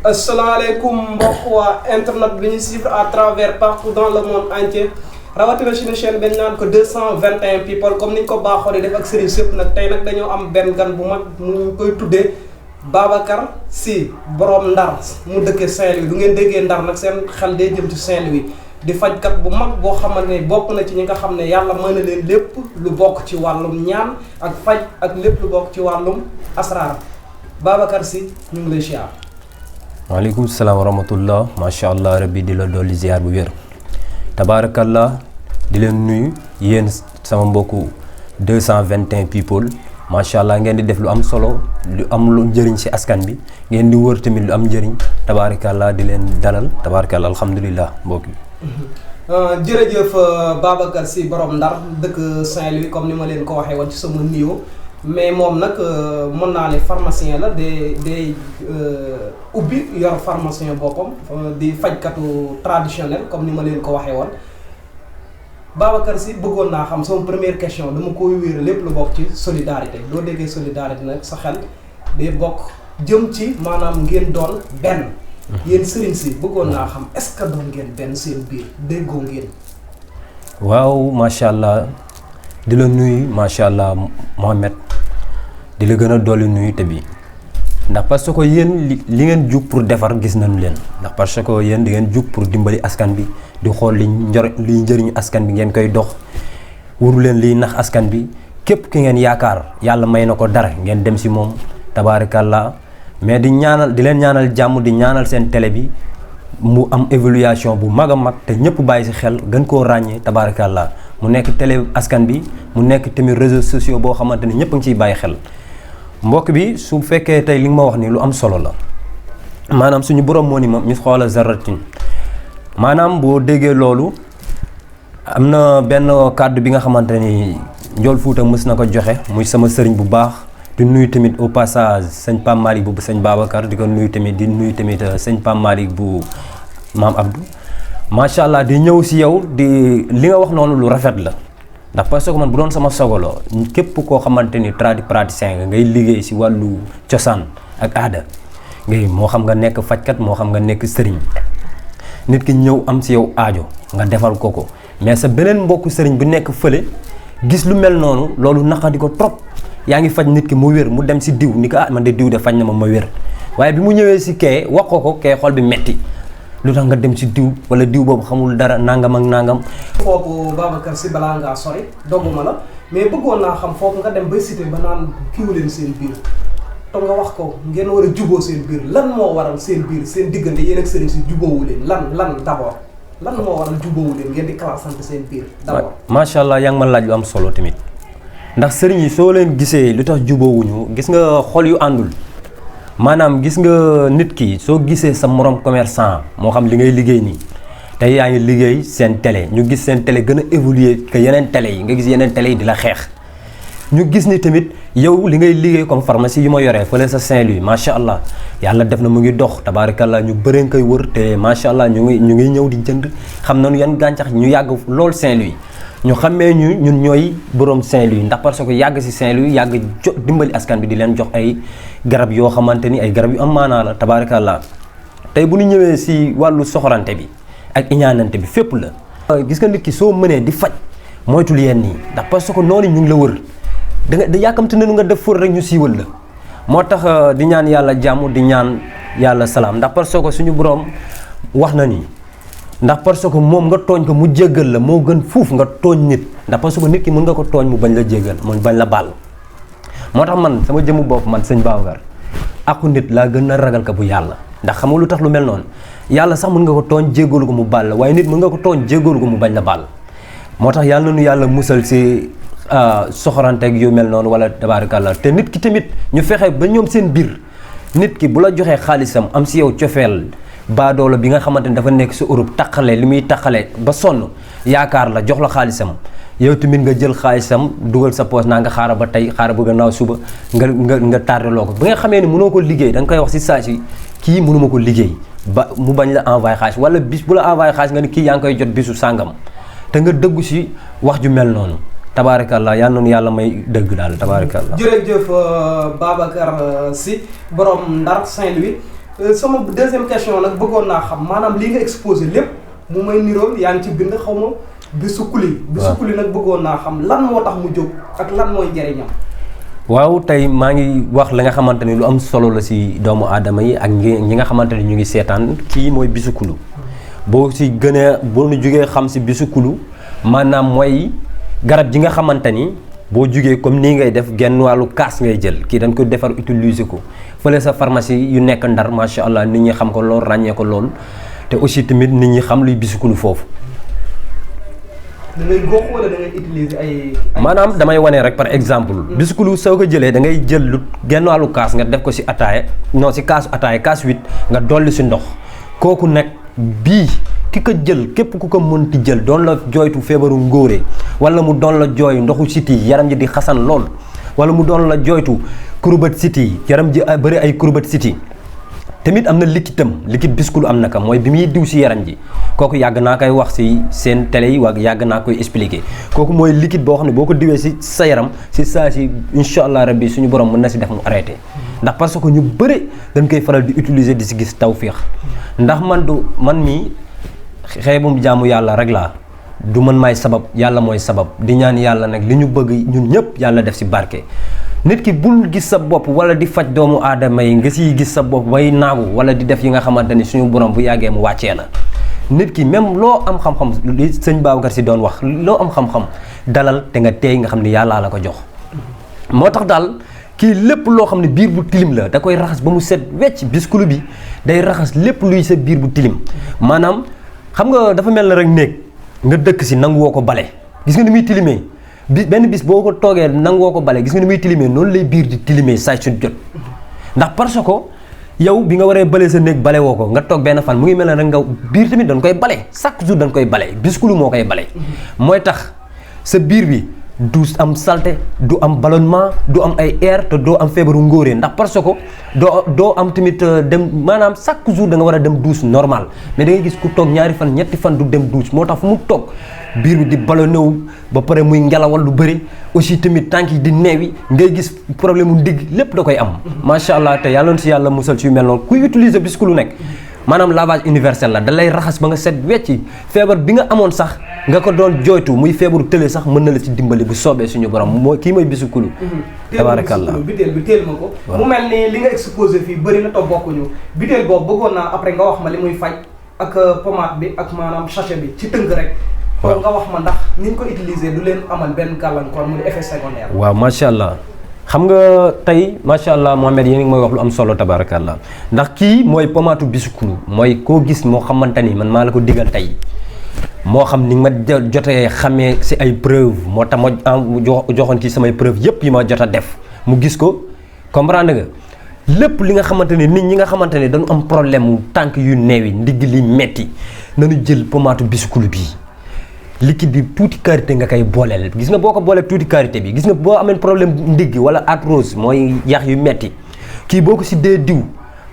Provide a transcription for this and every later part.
asalaamaaleykum mbokk waa internet bi ñu suivre à travers partout dans le monde entier rawatina suñu chaîne bi ñu naan ko 221 people comme ni ñu ko baaxoo di def ak Serigne Sepp nag tey nag dañoo am benn gan bu mag mu koy tuddee Babacar Sy borom Ndar mu dëkkee Saint-Louis du ngeen déggee Ndar nag seen xel day jëm ci Saint-Louis di fajkat bu mag boo xamante ne bokk na ci ñi nga xam ne yàlla mën na leen lépp lu bokk ci wàllum ñaan ak faj ak lépp lu bokk ci wàllum asraar Babacar Sy ñu ngi lay siyaar. waaleykum salaam wa rahmatullah macha allah rabbi di la dolli ziar bu wér tabaarakallah di leen nuyu yéen sama mbokku 221 people macha allah ngeen di def lu am solo lu am lu njëriñ ci askan bi ngeen di wër tamit lu am njëriñ tabaarakallah di leen dalal tabaarakallah alhamdulilah mbokk yi. jërëjëf Babacar Sy borom Ndar dëkk Saint-Louis comme ni ma leen ko waxee woon ci sama nuyoo mais moom nag mën naa ne pharmacien la day ubbi yor pharmacien boppam di fajkatu traditionnel comme ni ma leen ko waxee woon Babacar Sy bëggoon naa xam sama première question dama koy wéer lépp lu bokk ci solidarité doo déggee solidarité nag sa xel day bokk jëm ci maanaam ngeen doon benn yéen sëriñ si bëggoon naa xam est-ce que doon ngeen benn seen biir déggoo ngeen. waaw macha allah di la nuyu macha allah Mohamed di la gën a dolli nuyu te bi ndax parce que yéen li ngeen jug pour defar gis nañu leen ndax parce que yéen di ngeen jug pour dimbali askan bi di xool liy njëriñu askan bi ngeen koy dox wuru leen liy nax askan bi képp ki ngeen yaakaar yàlla may na ko dara ngeen dem si moom tabaarakallah mais di leen ñaanal jàmm di ñaanal seen télé bi mu am évaluation bu mag a mag te ñëpp bàyyi si xel gën koo ràññee tabaarakallah mu nekk télé askan bi mu nekk tamit réseaux sociaux boo xamante ne ñëpp a ngi ciy bàyyi xel mbokk bi su fekkee tey li nga ma wax ni lu am solo la maanaam suñu borom moo ni ma ñu xoola zarratin maanaam boo déggee loolu am na benn kàddu bi nga xamante ni Njool Fuuta mës na ko joxe muy sama sëriñ bu baax di nuyu tamit au passage sëñ Pam Malick bu sëñ Babacar di ko nuyu tamit di nuyu tamit sëñ Pam Malick bu maam Abdou macha allah di ñëw si yow di li nga wax noonu lu rafet la ndax parce que man bu doon sama sogolo képp koo xamante ni praticien nga ngay liggéey si wàllu cosaan ak aada ngay moo xam nga nekk fajkat moo xam nga nekk sëriñ nit ki ñëw am si yow aajo nga defal ko mais sa beneen mbokku sëriñ bu nekk fële gis lu mel noonu loolu naqadi ko trop yaa ngi faj nit ki mu wér mu dem si diw ni ko man de diw de faj na ma wér waaye bi mu ñëwee si kee wax ko kee xol bi metti lu tax nga dem ci diw wala diw boobu xamul dara nangam ak nangam. foofu Babacar Sy balaa ngaa sori dogguma la mais bëggoon naa xam foofu nga dem ba cité ba naan kiiwu leen seen biir te nga wax ko ngeen war a juboo seen biir lan moo waral seen biir seen diggante yéen ak sëriñ si juboowu leen lan d'abord lan moo waral juboowu leen ngeen di classante seen biir d'abord. macha allah yaa ngi ma laaj lu am solo tamit ndax sëriñ yi soo leen gisee lu tax juboowuñu gis nga xol yu àndul. maanaam gis nga nit ki soo gisee sa morom commerçant moo xam li ngay liggéey nii tey yaa ngi liggéey seen télé ñu gis seen télé gën a évoluer que yeneen télé yi nga gis yeneen télé yi di la xeex ñu gis ni tamit yow li ngay liggéey comme pharmacie yu ma yoree fële sa Saint-Louis macha allah yàlla def na mu ngi dox tabaarakallah ñu bëree nga koy wër te macha allah ñu ngi ñëw di jënd xam nañu yan gàncax ñu yàgg lool Saint-Louis ñu xamee ñun ñooy borom Saint-Louis ndax parce que yàgg si Saint-Louis yàgg dimbali askan bi di leen jox ay garab yoo xamante ni ay garab yu am maanaa la tabaarakallah tey bu ñu ñëwee si wàllu soxorante bi ak iñaanante bi fépp la. gis nga nit ki soo mënee di faj moytul yenn nii ndax parce que noonu ñu ngi la wër da yàkkamte nañu nga def fóot rek ñu siiwal la moo tax di ñaan yàlla jàmm di ñaan yàlla salaam ndax parce que suñu borom wax na ni. ndax parce que moom nga tooñ ko mu jéggal la moo gën fuuf nga tooñ nit ndax parce que nit ki mën nga ko tooñ mu bañ la jéggal mu bañ la baal moo tax man sama jëmu bopp man sëñ Babacar aku nit laa gën a ragal ko bu yàlla ndax xam nga lu tax lu mel noonu yàlla sax mën nga ko tooñ jéggalu ko mu baal la waaye nit mën nga ko tooñ jéggalu ko mu bañ la baal moo tax yàlla na nu yàlla musal si soxoranteeg yu mel noonu wala tabaarakallah te nit ki tamit ñu fexe ba ñoom seen biir nit ki bu la joxee xaalisam am si yow cofeel baadoola bi nga xamante ni dafa nekk si Europe taqale li muy taqale ba sonn yaakaar la jox la xaalisam yow tamit nga jël xaalisam dugal sa poos naa nga xaaral ba tey xaaral ba gannaaw suba nga tardé loo ko bi nga xamee ni mënoo ko liggéey da nga koy wax si saa si kii mënuma ko liggéey ba mu bañ la envoyé xaalis wala bis bu la envoyé xaalis nga ni kii yaa ngi koy jot bisu sàngam te nga dëggu si wax ju mel noonu tabaarakallah yal na yàlla may dëgg daal tabaarakallah. jërëjëf Babacar Sy borom Ndar Saint-Louis sama deuxième question nag bëggoon naa xam maanaam lii nga exposé lépp mu may nirool yaa ngi ci bind xaw ma bisu kuli. bisu kuli nag bëggoon naa xam lan moo tax mu jóg ak lan mooy njëriñam. waaw tey maa ngi wax la nga xamante ni lu am solo la si doomu aadama yi ak ñi nga xamante ni ñu ngi seetaan kii mooy bisu kulu boo si gën a boo nu jógee xam si bisu kulu maanaam mooy garab ji nga xamante ni boo jugee comme nii ngay def genn wàllu kaas ngay jël kii dañ ko defar utiliser ko fële sa pharmacie yu nekk Ndar macha allah nit ñi xam ko lool ràññee ko lool te aussi tamit nit ñi xam luy bisu kulu foofu. da ngay gox wala da ngay utiliser ay. maanaam damay wane rek par exemple. bisu kulu soo ko jëlee da ngay jël lu genn wàllu kaas nga def ko si ataaya non si kaasu ataaya kaas 8 nga dolli si ndox kooku nag bii. ki ko jël képp ku ko mënti jël doon la jooytu feebaru ngóore wala mu doon la jooy ndoxu siti yaram ji di xasan lool wala mu doon la jooytu kurubat siti yaram ji bëri ay kurubat siti tamit am na liquide biskulu am na ka mooy bi muy diw si yaram ji kooku yàgg naa koy wax si seen télé yi waa yàgg naa koy expliquer kooku mooy liquide boo xam ne boo ko diwee si sa yaram si saa si incha allah rabbi suñu borom mën na si def mu arrêté ndax parce que ñu bëri dañ koy faral di utiliser di si gis tawféex ndax man mii xeebum jaamu yàlla rek laa du man maay sabab yàlla mooy sabab di ñaan yàlla nag li ñu bëgg ñun ñëpp yàlla def si barke nit ki bul gis sa bopp wala di faj doomu aadama yi nga siy gis sa bopp bay naagu wala di def yi nga xamante ni suñu borom bu yàggee mu wàccee la nit ki même loo am xam-xam li sëñ Babacar Si doon wax loo am xam-xam dalal te nga teey nga xam ni yàllaa la ko jox moo tax daal kii lépp loo xam ne biir bu tilim la da koy raxas ba mu set wecc biskulu bi day raxas lépp luy sa biir bu tilim maanaam xam nga dafa mel na rek néeg nga dëkk si nangu woo ko bale gis nga ni muy tilimee benn bis boo ko toogee nangu woo ko bale gis nga ni muy tilimee noonu lay biir di tilimee saay su jot ndax parce que yow bi nga waree bale sa néeg bale woo ko nga toog benn fan mu ngi mel ne rek nga biir tamit dañ koy bale chaque jour dañ koy bale biskulu moo koy bale mooy tax sa biir bi du am salte du am ballonnement du am ay air te doo am feebaru ngóoree ndax parce que doo am tamit dem maanaam chaque jour da nga war a dem douche normal mais da ngay gis ku toog ñaari fan ñetti fan du dem douche moo tax fu mu toog biir bi di ballonné wu ba pare muy ngelawal lu bëri aussi tamit tànk yi di neewi ngay gis problème mu ndigg lépp da koy am macha allah te yàlla na si yàlla musal si yu mel noonu kuy utiliser biskulu nekk maanaam lavage universel la da lay raxas ba nga set wecci feebar bi nga amoon sax nga ko doon jooytu muy feebaru tële sax mën na la ci dimbali bu soobee suñu borom mooy kii mooy bisu kulu tabarakallah biteel bi teel ma ko mu mel ni li nga exposé fii bëri na to bokkuñu biteel boobu bëggoon naa après nga wax ma li muy faj ak pommade bi ak maanaam sachet bi ci tënk rek kon nga wax ma ndax ni ñu ko utiliser du leen amal benn gàllankoor mu di effet secondaire waaw macha allah xam nga tey macha allah Mohamed yéen a ngi mooy wax lu am solo tabarakallah ndax kii mooy pommatu bisu kulu mooy koo gis moo xamante ni man maa la ko digal tey moo xam ni ma jotee xamee si ay preuve moo tax ma joxoon ci samay preuve yépp yi ma jot a def mu gis ko comprendre nga lépp li nga xamante ni nit ñi nga xamante ni dañu am problème mu tànk yu neewi ndigg li metti nañu jël pommatu bisu kulu bii liquide bi tuuti karité nga koy booleel gis nga boo ko boolee tuuti karité bi gis nga boo amee problème ndigg wala arthrose mooy yax yu metti kii boo ko si dee diw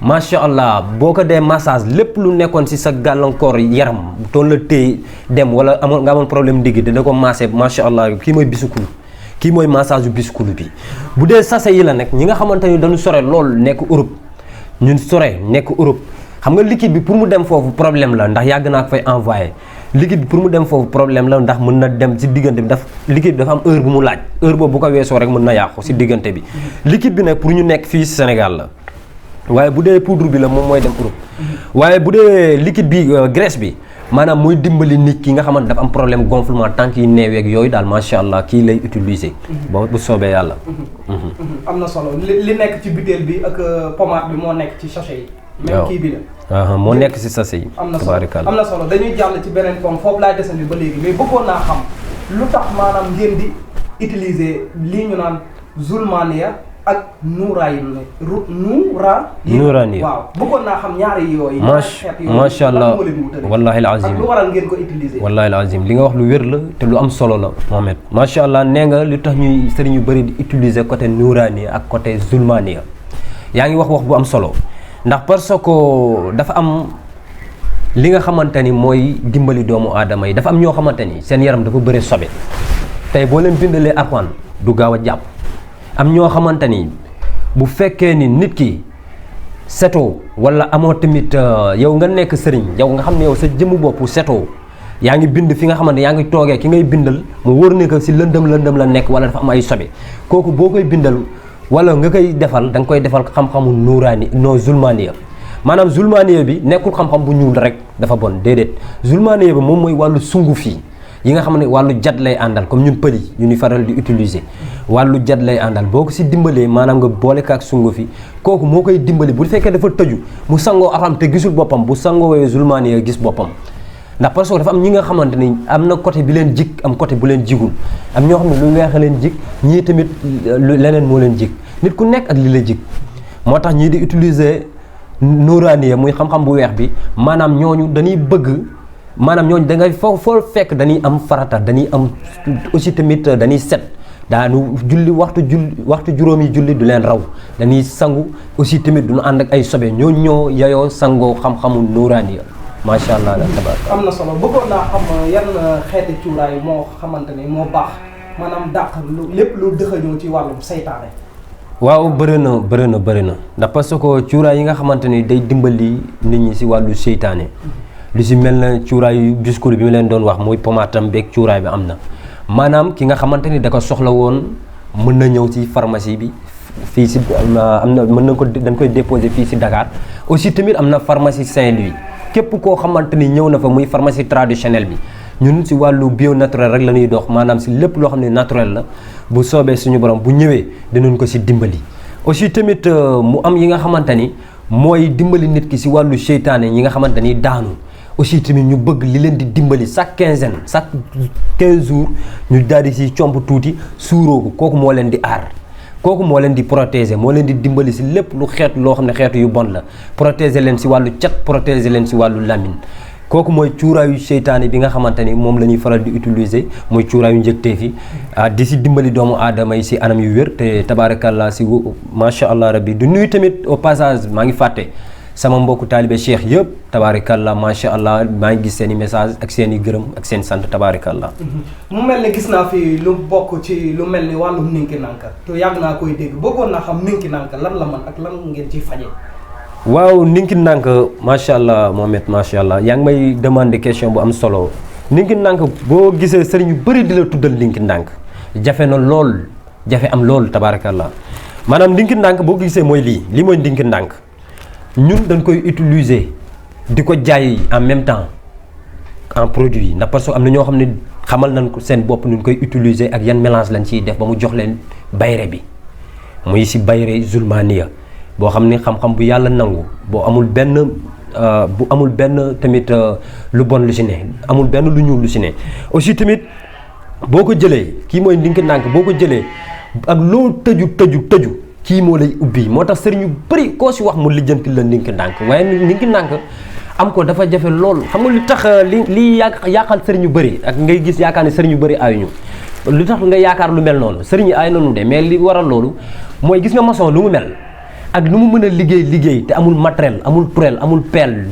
macha allah boo ko dee massage lépp lu nekkoon si sa gàllankoor yaram doon la téye dem wala nga amoon problème ndigg dina ko massé macha allah kii mooy bisu kulu kii mooy massage yu bisu kulu bi bu dee sachet yi la nag ñi nga xamante ni dañu sore lool nekk Europe ñun sore nekk Europe xam nga liquide bi pour mu dem foofu problème la ndax yàgg naa ko fay envoyé liquide bi pour mu dem foofu problème la ndax mën na dem si diggante bi liquide bi dafa am heure bu mu laaj heure boobu bu ko weesoo rek mën na yàqu si diggante bi liquide bi nag pour ñu nekk fii si Sénégal la waaye bu dee poudre bi la moom mooy dem Europe waaye bu dee liquide bi graisse bi maanaam mooy dimbali nit ki nga xamante dafa am problème gonflement tànk yi neeweeg yooyu daal macha allah kii lay utiliser. bu soobee yàlla. am na solo li nekk ci butéel bi ak pommade bi moo nekk ci sachet yi. même kii bi la. moo nekk ci sachet yi. am na solo dañuy jàll ci beneen pomme foofu laay desandi ba léegi mais bëggoon naa xam lu tax maanaam ngeen di utiliser lii ñu naan zulmania ak nuuraani waaw bëggoon naa xam ñaari yooyu. macha allah wallahi alazim ak lu waral ngeen ko utiliser. wallahi alazim li nga wax lu wér la te lu am solo la Mohamed. macha allah nee nga lu tax ñuy sëriñ yu bëri di utiliser côté nuuraani ak côté zulmania yaa ngi wax bu am solo ndax parce que dafa am li nga xamante ni mooy dimbali doomu aadama yi dafa am ñoo xamante ni seen yaram dafa bëri sobe tey boo leen bindalee Alxuraan du gaaw a jàpp. am ñoo xamante ni bu fekkee ni nit ki setoo wala amoo tamit yow nga nekk sëriñ yow nga xam ne yow sa jëmmu bopp setoo yaa ngi bind fi nga xamante yaa ngi toogee ki ngay bindal mu wóor ne que si lëndëm la nekk wala dafa am ay sobe kooku boo koy bindal wala nga koy defal da nga koy defal xam-xamu nuuraani non zulmaaniya maanaam zulmaaniya bi nekkul xam-xam bu ñuul rek dafa bon déedéet zulmaaniya bi moom mooy wàllu sunguf yi nga xam ne wàllu jat lay àndal comme ñun pël yi ñu ni faral di utiliser wàllu jat lay àndal boo ko si dimbalee maanaam nga boole ko ak sunguf yi kooku moo koy dimbali bu fekkee dafa tëju mu sangoo aram te gisul boppam bu sangoowee zulmaaniya gis boppam ndax parce que dafa am ñi nga xamante ni am na côté bi leen jig am côté bu leen jigul am ñoo xam ne lu weex leen jig ñii tamit leneen moo leen jig nit ku nekk ak li la jig moo tax ñii di utiliser nuuraaniya muy xam-xam bu weex bi maanaam ñooñu dañuy bëgg maanaam ñooñu da ngay foo fekk dañuy am farata dañuy am aussi tamit dañuy set daanu julli waxtu juróomi julli du leen raw dañuy sangu aussi tamit duñu ànd ak ay sobe ñoo yayoo sangoo xam-xamu nuuraaniya macha allah la tabaraka am na solo bëggoon naa xam yan xeeti cuuraay moo xamante ni moo baax maanaam dàq lépp lu dëxañoo ci wàllum saytaane. waaw bëri na ndax parce que cuuraay yi nga xamante ni day dimbali nit ñi si wàllu seytaane lu si mel na cuuraayu biskul bi mu leen doon wax muy pomaatam beeg cuuraay bi am na maanaam ki nga xamante ni da ko soxla woon mën na ñëw ci pharmacie bi fii si am na mën na ko dañ koy déposer fii si Dakar aussi tamit am na pharmacie Saint-Louis képp koo xamante ni ñëw na fa muy pharmacie traditionnelle bi ñun si wàllu bio naturel rek la ñuy dox maanaam si lépp loo xam ne naturel la bu soobee suñu borom bu ñëwee dinañ ko si dimbali. aussi tamit mu am yi nga xamante ni mooy dimbali nit ki si wàllu seytaane yi nga xamante ni daanu aussi tamit ñu bëgg li leen di dimbali chaque 15 jours ñu daal di si comp tuuti suuroo ko kooku moo leen di aar. kooku moo leen di protéger moo leen di dimbali si lépp lu xeetu loo xam ne xeetu yu bon la protéger leen si wàllu cat protéger leen si wàllu lamine kooku mooy cuuraayu seytaane bi nga xamante ni moom la ñuy faral di utiliser mooy cuuraayu njëgteef yi di si dimbali doomu aadama yi si anam yu wér te tabaarakallah si macha allah rabbi du nuyu tamit au passage maa ngi fàtte sama mbokku taalibe cheikh yëpp tabaarakallah macha allah maa ngi gis seen i message ak seen i gërëm ak seen sant tabaarakallah mu mel ne gis naa fi lu bokk ci lu mel ni wàllum ninki nanka te yàgg naa koy dégg bëggoon naa xam ninki nanka lan la man ak lan ngeen ciy fajee. waaw ninki nanka macha allah Mohamed macha allah yaa ngi may demander question bu am solo ninki nanka boo gisee sëriñ yu bëri di la tuddal ninki nanka jafe na lool jafe am lool tabaarakallah maanaam ninki nanka boo gisee mooy lii mooy ninki nanka ñun dañ koy utiliser di ko jaay en même temps en produit ndax parce que am na ñoo xam ne xamal nañ ko seen bopp nuñ koy utiliser ak yan mélange lañ ciy def ba mu jox leen bayre bi muy si bayre zulmaniya boo xam ne xam-xam bu yàlla nangu boo amul benn tamit lu bon lu si ne amul benn lu ñuul lu si ne aussi tamit boo ko jëlee kii mooy ndinki ndànk boo ko jëlee ak loo tëju kii moo lay ubbi moo tax sëriñ yu bëri koo si wax mu lijjanti la ndinki ndànk waaye ndinki ndànk am ko dafa jafe lool xam nga lu tax li yàqal sëriñ yu bëri ak ngay gis yaakaar ne sëriñ yu bëri ayuñu lu tax nga yaakaar lu mel noonu sëriñ yi ay nañu de mais li waral loolu mooy gis nga maçon lu mu mel ak lu mu mën a liggéey te amul matériel amul turel amul pelle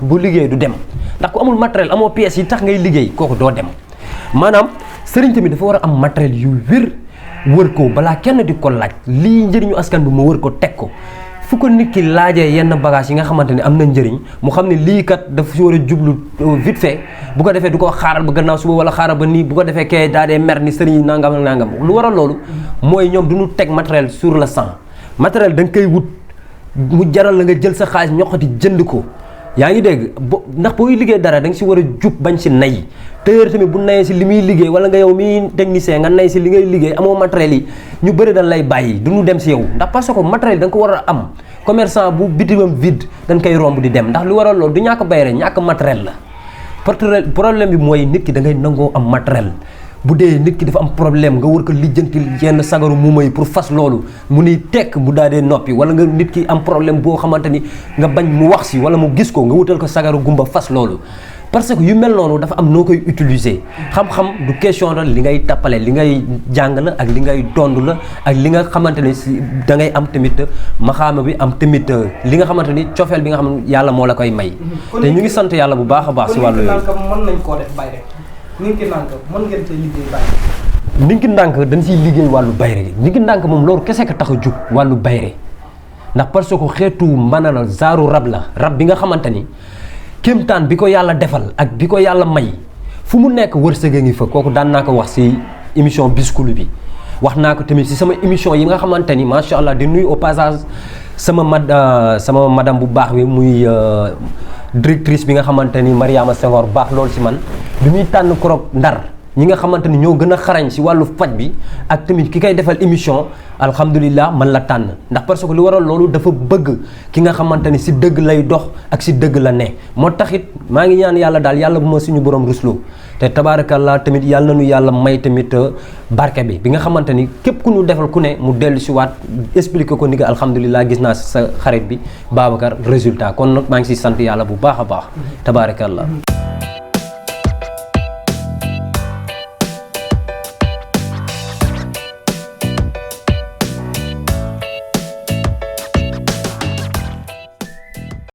bu liggéey du dem ndax ku amul matériel amoo pièces yi tax ngay liggéey kooku doo dem maanaam sëriñ tamit dafa war a am matériel yu wër ko balaa kenn di ko laaj lii njëriñu askan bi mu wër ko teg ko fu ko nit ki laajee yenn bagage yi nga xamante ne am na njëriñ mu xam ne lii kat dafa si war a jublu vite fait bu ko defee du ko xaaral ba gannaaw suba wala xaaral ba nii bu ko defee kay daa dee mer ni sëriñ nangam lu waral loolu mooy ñoom du ñu teg matériel sur le champ matériel da nga koy wut mu jaral la nga jël sa xaalis ñoxati jënd ko yaa ngi dégg ndax booy liggéey dara da nga si war a jub bañ si nay tëyër tamit bu nayee si li muy liggéey wala nga yow mi technicien nga nay si li ngay liggéey amoo matériel yi ñu bëri dañ lay bàyyi du ñu dem si yow ndax parce que matériel da nga ko war a am commerçant bu bitimam vide dañ koy romb di dem ndax lu waral loolu du ñàkk bayre ñàkk matériel la problème bi mooy nit ki da ngay nangoo am matériel bu dee nit ki dafa am problème nga war ko lijjanti yenn sagaru mu may pour fas loolu mu ni tekk mu daa dee noppi wala nga nit ki am problème boo xamante ni nga bañ mu wax si wala mu gis ko nga wutal ko sagaru gumba fas loolu parce que yu mel noonu dafa am noo koy utiliser xam-xam du question la li ngay tappale li ngay jàng la ak li ngay dond la ak li nga xamante ni si da ngay am tamit maxaama bi am tamit li nga xamante ni cofeel bi nga xam ne yàlla moo la koy may te ñu ngi sant yàlla bu baax a baax si wàllu yooyu mën nañ koo def bay rek ninki ndànk mën ngeen cee liggéey bayre ninki ndànk dañ siy liggéey wàllu bayre ninki ndànk moom loolu kese ka tax a jug wàllu bayre ndax parce que xeetu mbana la zaaru rab la rab bi nga xamante ni kéemtaan bi ko yàlla defal ak bi ko yàlla may fu mu nekk wërsëg a ngi fa kooku daan naa ko wax si émission Biskulu bi wax naa ko tamit si sama émission yi nga xamante ni macha allah di nuyu au passage sama madame bu baax bi muy directrice bi nga xamante ni Mariama Senghor baax loolu si man bi muy tànn korog Ndar ñi nga xamante ni ñoo gën a xarañ si wàllu faj bi ak tamit ki koy defal émission alhamdulilah man la tànn ndax parce que lu waral loolu dafa bëgg ki nga xamante ni si dëgg lay dox ak si dëgg la ne moo taxit maa ngi ñaan yàlla daal yàlla bu ma suñu borom rusloo te tabaarakallah tamit yàlla na nu yàlla may tamit barke bi nga xamante ni képp ku ñu defal ku ne mu dellu si waat expliqué ko ni nga alhamdulilah gis naa sa xarit bi Babacar résultat kon nag maa ngi si sant yàlla bu baax a baax tabaarakallah